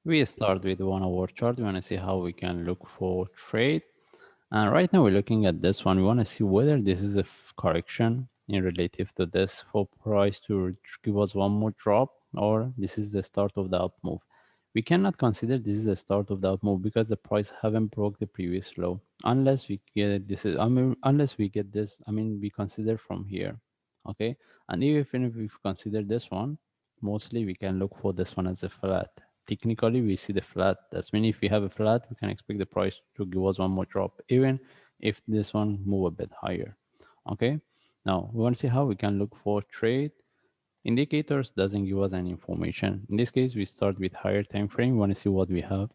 We start with 1 hour chart. We want to see how we can look for trade. And right now we're looking at this one. We want to see whether this is a correction in relative to this for price to give us one more drop, or this is the start of the up move. We cannot consider this is the start of the up move because the price haven't broke the previous low. Unless we get this is, I mean, unless we get this, I mean, we consider from here. Okay. And even if we consider this one, mostly we can look for this one as a flat. Technically we see the flat. That's mean if we have a flat, we can expect the price to give us one more drop, even if this one move a bit higher. Okay, now we want to see how we can look for trade. Indicators doesn't give us any information. In this case, we start with higher time frame. We want to see what we have.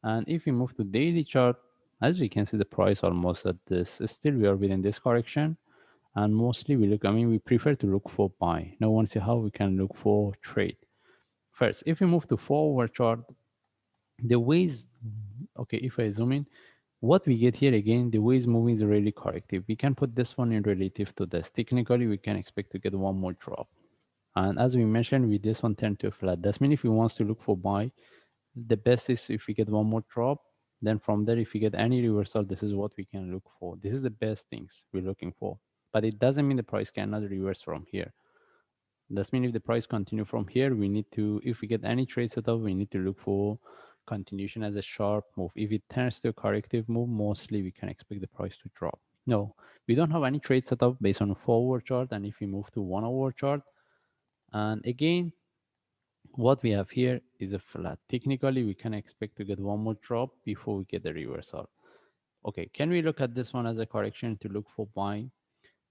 And if we move to daily chart, as we can see the price almost at this, still we are within this correction. And mostly we look, I mean, we prefer to look for buy. Now we want to see how we can look for trade. First, if we move to 4 hour chart, the ways, okay, if I zoom in, what we get here again, the ways moving is really corrective. We can put this one in relative to this. Technically, we can expect to get one more drop. And as we mentioned, with this one tend to flat. That's mean if we want to look for buy, the best is if we get one more drop. Then from there, if we get any reversal, this is what we can look for. This is the best things we're looking for. But it doesn't mean the price cannot reverse from here. That's mean if the price continue from here, we need to, if we get any trade setup, we need to look for continuation as a sharp move. If it turns to a corrective move, mostly we can expect the price to drop. No, we don't have any trade setup based on a 4 hour chart. And if we move to 1 hour chart, and again, what we have here is a flat. Technically, we can expect to get one more drop before we get the reversal. Okay, can we look at this one as a correction to look for buying?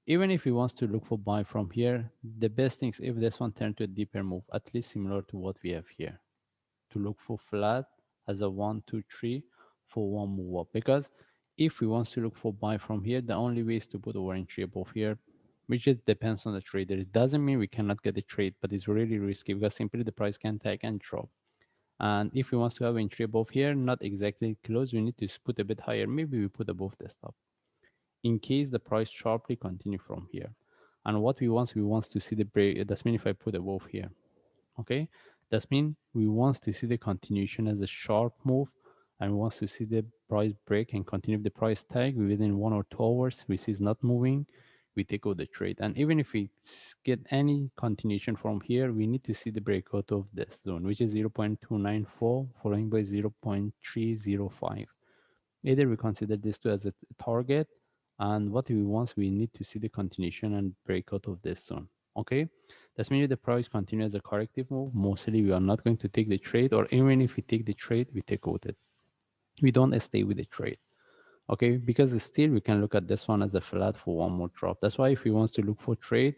Even if he wants to look for buy from here, the best thing is if this one turn to a deeper move, at least similar to what we have here, to look for flat as a 1 2 3 for one move up. Because if we want to look for buy from here, the only way is to put our entry above here, which just depends on the trader. It doesn't mean we cannot get a trade, but it's really risky because simply the price can take and drop. And if we want to have entry above here, not exactly close, we need to put a bit higher. Maybe we put above the stop in case the price sharply continue from here. And what we want to see the break. That's mean if I put above here, okay, that's mean we want to see the continuation as a sharp move, and we want to see the price break and continue the price tag within 1 or 2 hours. We see it's not moving, we take out the trade. And even if we get any continuation from here, we need to see the breakout of this zone, which is 0.294 following by 0.305. Either we consider this two as a target, and what we want, we need to see the continuation and breakout of this zone. Okay, that's meaning the price continue as a corrective move. Mostly we are not going to take the trade, or even if we take the trade, we take out it. We don't stay with the trade. Okay, because still we can look at this one as a flat for one more drop. That's why if we want to look for trade,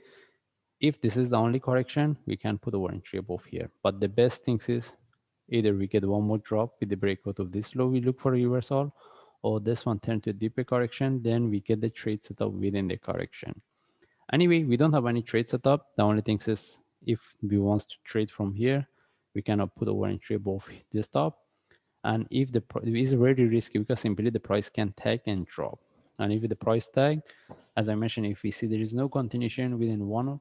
if this is the only correction, we can put our entry above here. But the best things is either we get one more drop with the breakout of this low, we look for a reversal, or this one turn to a deeper correction, then we get the trade setup within the correction. Anyway, we don't have any trade setup. The only thing is if we want to trade from here, we cannot put our entry above this top. And if the price is very risky because simply the price can tag and drop. And if the price tag, as I mentioned, if we see there is no continuation within 1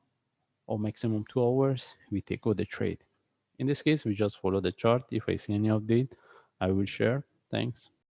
or maximum 2 hours, we take out the trade. In this case, we just follow the chart. If I see any update, I will share. Thanks.